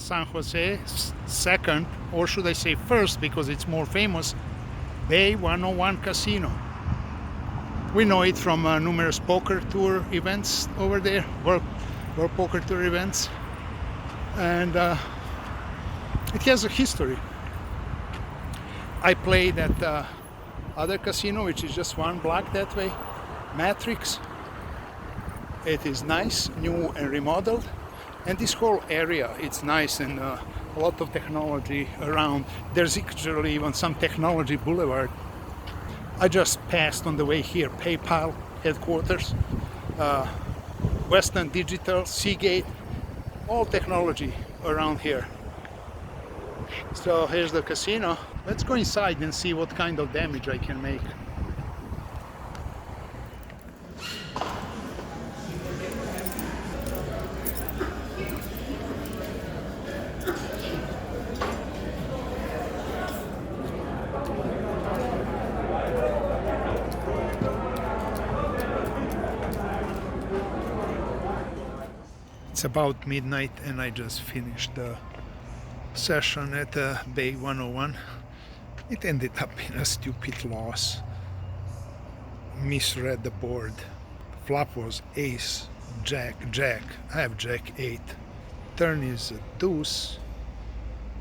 San Jose. Second, or should I say first, because it's more famous, Bay 101 Casino. We know it from numerous poker tour events over there, world poker tour events, and it has a history. I played at other casino, which is just one block that way, Matrix. It is nice, new and remodeled, and this whole area, it's nice, and a lot of technology around. There's actually even some technology boulevard. I just passed on the way here PayPal headquarters, Western Digital, Seagate, all technology around here. So here's the casino. Let's go inside and see what kind of damage I can make. It's about midnight and I just finished the session at Bay 101. It ended up in a stupid loss. Misread the board. Flop was ace, jack, jack. I have jack 8. Turn is a deuce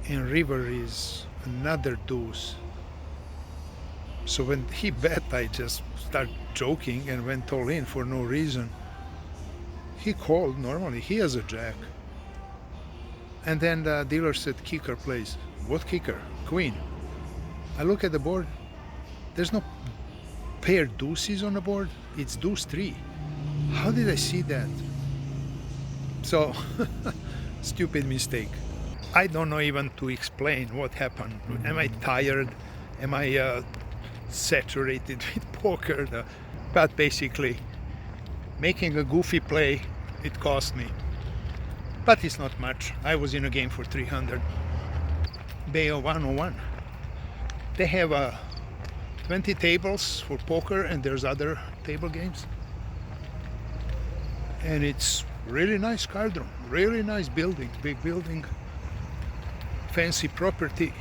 and river is another deuce. So when he bet, I just started joking and went all in for no reason. He called normally, he has a jack. And then the dealer said, kicker plays. What kicker? Queen. I look at the board, there's no pair deuces on the board, it's deuce 3. How did I see that? So, stupid mistake. I don't know even to explain what happened. Am I tired? Am I saturated with poker? But basically, making a goofy play, it cost me. But it's not much. I was in a game for 300. Bay 101. They have 20 tables for poker and there's other table games. And it's really nice card room, really nice building, big building, fancy property.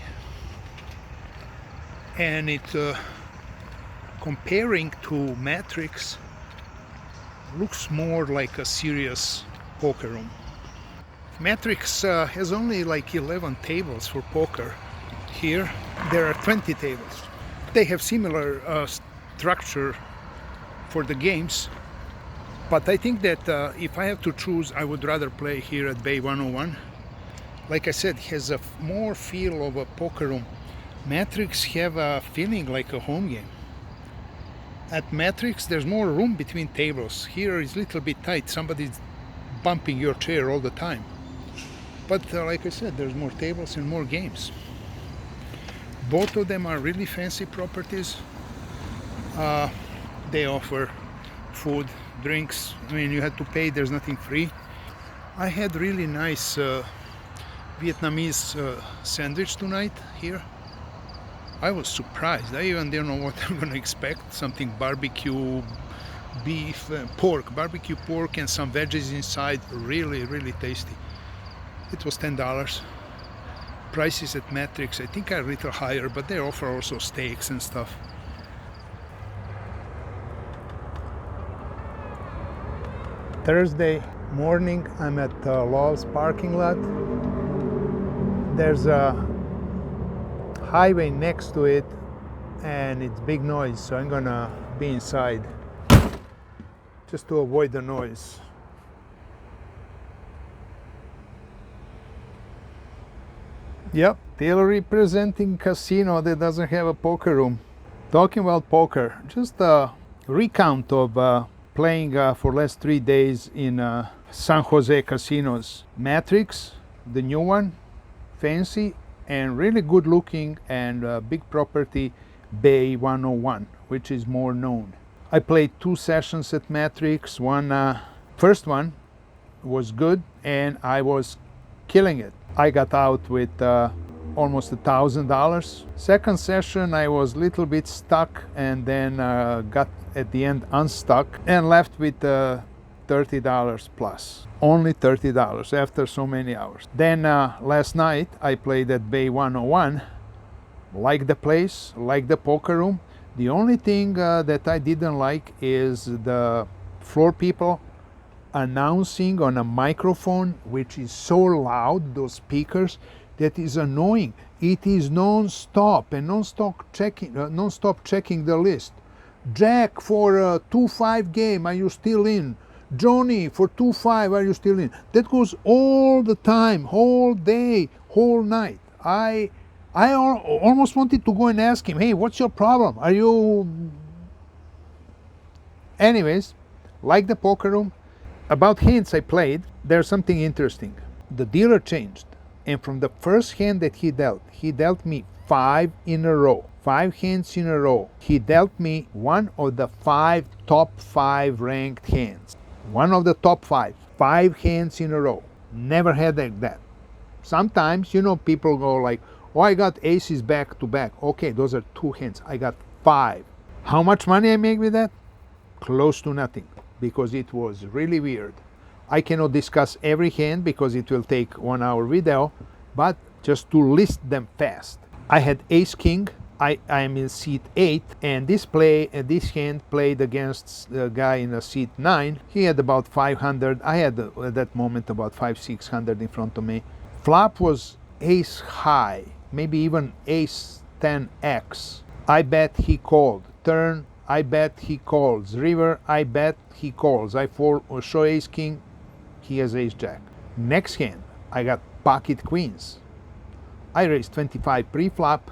And it, comparing to Matrix, looks more like a serious poker room. Matrix has only like 11 tables for poker. Here there are 20 tables. They have similar structure for the games, but I think that if I have to choose, I would rather play here at Bay 101. Like I said, it has a more feel of a poker room. Matrix have a feeling like a home game. At Matrix there's more room between tables. Here is a little bit tight, somebody's bumping your chair all the time. But like I said, there's more tables and more games. Both of them are really fancy properties. They offer food, drinks. I mean, you had to pay, there's nothing free. I had really nice Vietnamese sandwich tonight here. I was surprised. I even didn't know what I'm going to expect. Something barbecue, beef, pork, barbecue pork and some veggies inside. Really, really tasty. It was $10. Prices at Matrix I think are a little higher, but they offer also steaks and stuff. Thursday morning, I'm at Love's parking lot. There's a highway next to it and it's big noise, so I'm gonna be inside just to avoid the noise. Yep, still representing casino that doesn't have a poker room. Talking about poker, just a recount of playing for last 3 days in San Jose casinos. Matrix, the new one, fancy and really good looking and big property, Bay 101, which is more known. I played 2 sessions at Matrix. First one was good and I was killing it. I got out with almost $1,000. Second session I was a little bit stuck and then got at the end unstuck and left with $30 plus. Only $30 after so many hours. Then last night I played at Bay 101. Like the place, like the poker room. The only thing that I didn't like is the floor people announcing on a microphone, which is so loud, those speakers, that is annoying. It is non-stop and non-stop checking the list. Jack for a 2-5 game, are you still in? Johnny for 2-5, are you still in? That goes all the time, whole day, whole night. I almost wanted to go and ask him, hey, what's your problem? Are you... Anyways, like the poker room, about hands I played, there's something interesting. The dealer changed, and from the first hand that he dealt me 5 in a row. 5 hands in a row. He dealt me one of the top 5 ranked hands. One of the top 5. 5 hands in a row. Never had like that. Sometimes, people go like, oh, I got aces back to back. Okay, those are 2 hands. I got 5. How much money I make with that? Close to nothing, because it was really weird. I cannot discuss every hand because it will take 1-hour video, but just to list them fast. I had ace king. I am in seat 8, and this hand played against the guy in seat 9. He had about 500. I had at that moment about 500-600 in front of me. Flop was ace high, maybe even ace 10x. I bet he called. Turn, I bet he calls. River, I bet he calls. I show ace king, he has ace jack. Next hand, I got pocket queens. I raised 25 pre-flop,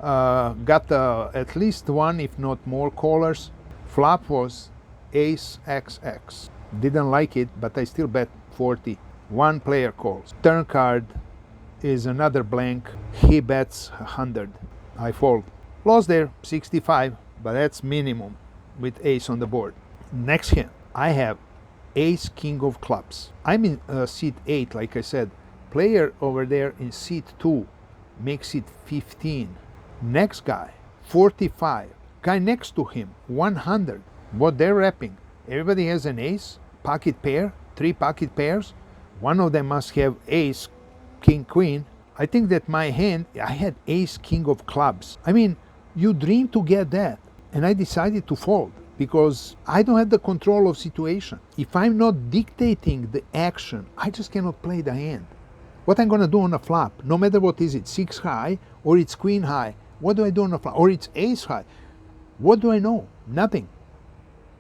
got at least one, if not more, callers. Flop was ace XX. Didn't like it, but I still bet 40. One player calls. Turn card is another blank. He bets 100. I fold. Lost there, 65, but that's minimum with ace on the board. Next hand, I have ace king of clubs. I'm in seat 8, like I said. Player over there in seat 2 makes it 15. Next guy, 45. Guy next to him, 100. What they're wrapping? Everybody has an ace, pocket pair, 3 pocket pairs. One of them must have ace, king, queen. I think that my hand, I had ace, king of clubs. I mean, you dream to get that. And I decided to fold because I don't have the control of situation. If I'm not dictating the action, I just cannot play the hand. What I'm gonna do on a flop, no matter what is it, 6 high or it's queen high, what do I do on a flop? Or it's ace high. What do I know? Nothing.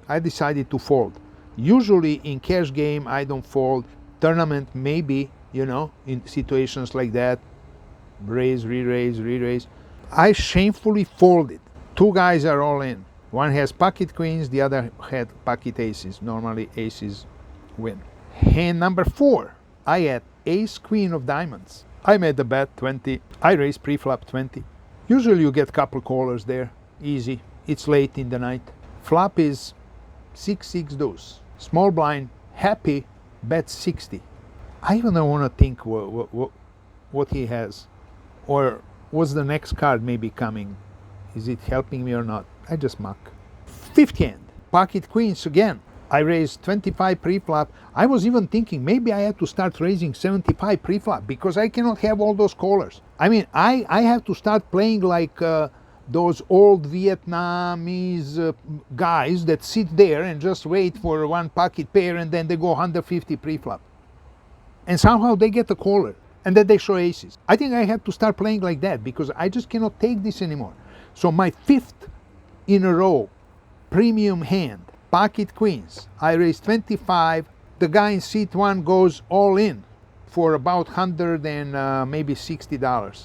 I decided to fold. Usually in cash game, I don't fold. Tournament, maybe, in situations like that, raise, re-raise, re-raise. I shamefully folded. 2 guys are all in. One has pocket queens, the other had pocket aces. Normally aces win. Hand number 4, I had ace queen of diamonds. I made the bet 20. I raised pre-flop 20. Usually you get couple callers there, easy. It's late in the night. Flop is 6-6 deuce. Small blind, happy, bet 60. I even don't want to think what he has, or what's the next card maybe coming. Is it helping me or not? I just muck. 5th hand, pocket queens again. I raised 25 pre-flop. I was even thinking maybe I had to start raising 75 pre-flop because I cannot have all those callers. I mean, I have to start playing like those old Vietnamese guys that sit there and just wait for one pocket pair and then they go 150 pre-flop. And somehow they get a caller and then they show aces. I think I have to start playing like that because I just cannot take this anymore. So my 5th in a row premium hand, pocket queens. I raised 25. The guy in seat 1 goes all in for about 100 and maybe $60.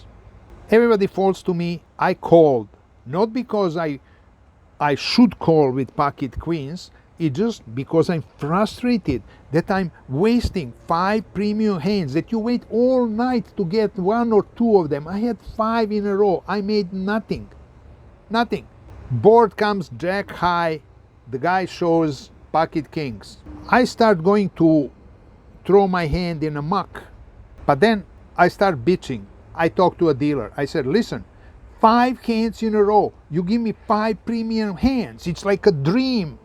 Everybody folds to me. I called, not because I should call with pocket queens. It's just because I'm frustrated that I'm wasting 5 premium hands, that you wait all night to get 1 or 2 of them. I had 5 in a row. I made nothing. Nothing. Board comes jack high. The guy shows pocket kings. I start going to throw my hand in a muck. But then I start bitching. I talk to a dealer. I said, listen, 5 hands in a row. You give me 5 premium hands. It's like a dream.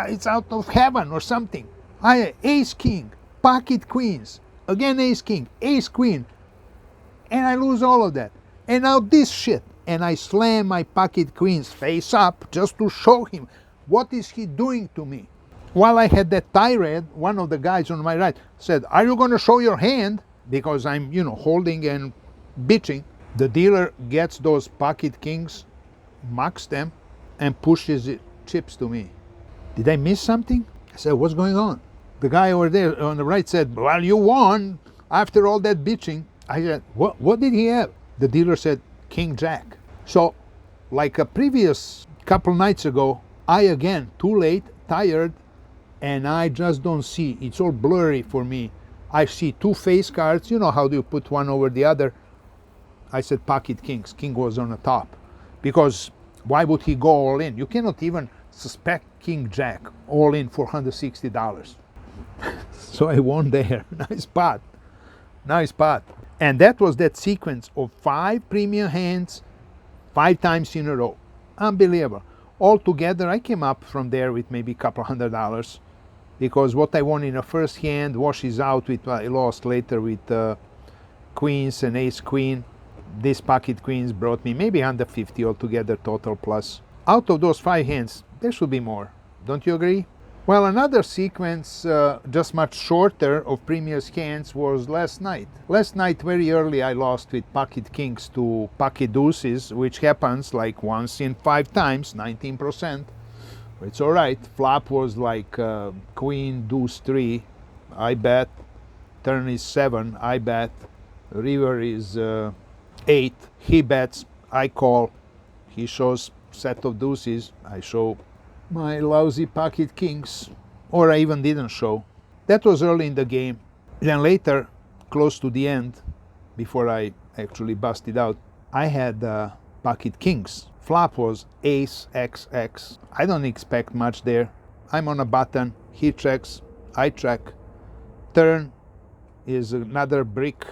It's out of heaven or something. I ace king, pocket queens, again ace king, ace queen, and I lose all of that. And now this shit, and I slam my pocket queens face up just to show him what is he doing to me. While I had that tirade, one of the guys on my right said, "Are you going to show your hand?" Because I'm, holding and bitching. The dealer gets those pocket kings, mucks them, and pushes it, chips to me. Did I miss something? I said, "What's going on?" The guy over there on the right said, "Well, you won after all that bitching." I said, What did he have?" The dealer said, "King Jack." So, like a previous couple nights ago, I again, too late, tired, and I just don't see. It's all blurry for me. I see two face cards. You know how do you put one over the other? I said pocket kings. King was on the top. Because why would he go all in? You cannot even suspect King Jack all in for $160. So I won there. Nice pot. Nice pot. And that was that sequence of 5 premium hands, 5 times in a row. Unbelievable. Altogether, I came up from there with maybe a couple $100, because what I won in the first hand washes out with what I lost later with queens and ace queen. These pocket queens brought me maybe 150 altogether total plus. Out of those 5 hands, there should be more. Don't you agree? Well, another sequence, just much shorter, of previous hands was last night. Last night, very early, I lost with pocket kings to pocket deuces, which happens like once in 5 times, 19%. It's all right. Flop was like queen, deuce 3, I bet. Turn is 7, I bet. River is 8, he bets, I call. He shows set of deuces, I show my lousy pocket kings, or I even didn't show. That was early in the game. Then later, close to the end, before I actually busted out, I had pocket kings. Flop was ace XX. I don't expect much there. I'm on a button, he checks, I check. Turn is another brick.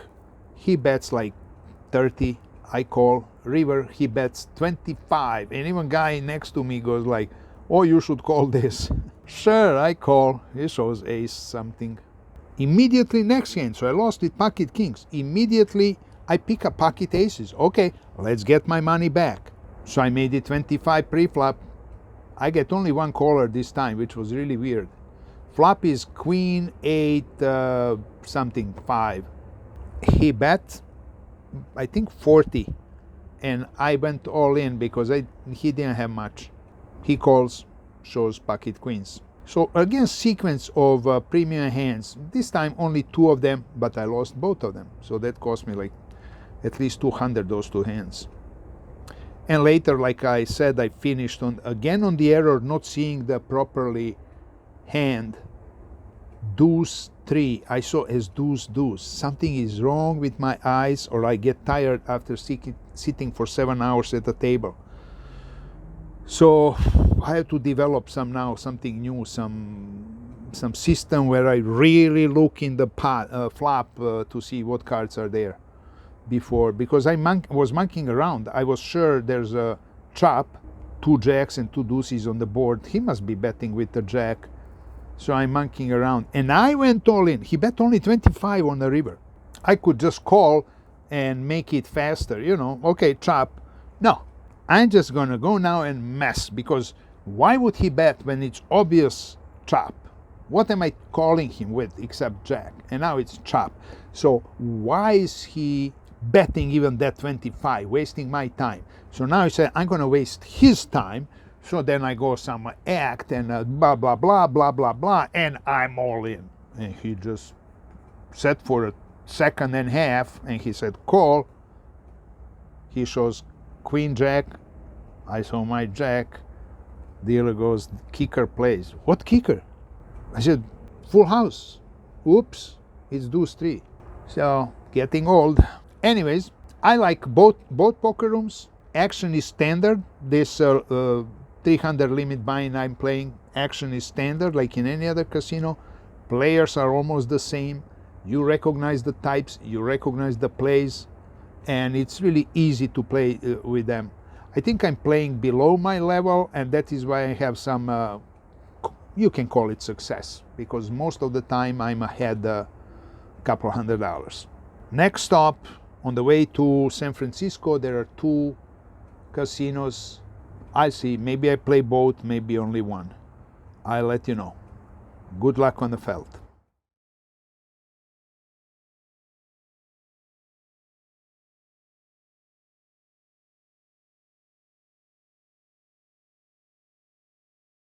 He bets like 30, I call. River, he bets 25. And even guy next to me goes like, "Oh, you should call this." Sure, I call. He shows ace something. Immediately next hand, so I lost with pocket kings. Immediately I pick up pocket aces. Okay, let's get my money back. So I made it 25 pre-flop. I get only one caller this time, which was really weird. Flop is queen 8 something 5. He bet, I think 40, and I went all in because he didn't have much. He calls, shows pocket queens. So again, sequence of premium hands. This time only 2 of them, but I lost both of them. So that cost me like at least 200, those 2 hands. And later, like I said, I finished again on the error, not seeing the properly hand. Deuce 3, I saw as deuce deuce. Something is wrong with my eyes, or I get tired after sitting for 7 hours at the table. So I have to develop something new, some system where I really look in the flop to see what cards are there before, because I was monkeying around. I was sure there's a chop, 2 jacks and 2 deuces on the board. He must be betting with the jack. So I'm monkeying around, and I went all in. He bet only 25 on the river. I could just call and make it faster, okay, chop. No, I'm just gonna go now and mess, because why would he bet when it's obvious chop? What am I calling him with except jack? And now it's chop. So why is he betting even that 25, wasting my time? So now he said, I'm gonna waste his time. So then I go some act and blah, blah, blah, blah, blah, blah, and I'm all in. And he just sat for a second and a half, and he said, call. He shows queen jack. I saw my jack. Dealer goes, kicker plays. What kicker? I said, full house. Oops, it's deuce 3. So, getting old. Anyways, I like both poker rooms. Action is standard. This 300 limit buy-in I'm playing, action is standard like in any other casino. Players are almost the same. You recognize the types, you recognize the plays, and it's really easy to play with them. I think I'm playing below my level, and that is why I have some you can call it success, because most of the time I'm ahead a couple $100. Next stop, on the way to San Francisco, there are 2 casinos. I'll see, maybe I play both, maybe only one. I'll let you know. Good luck on the felt.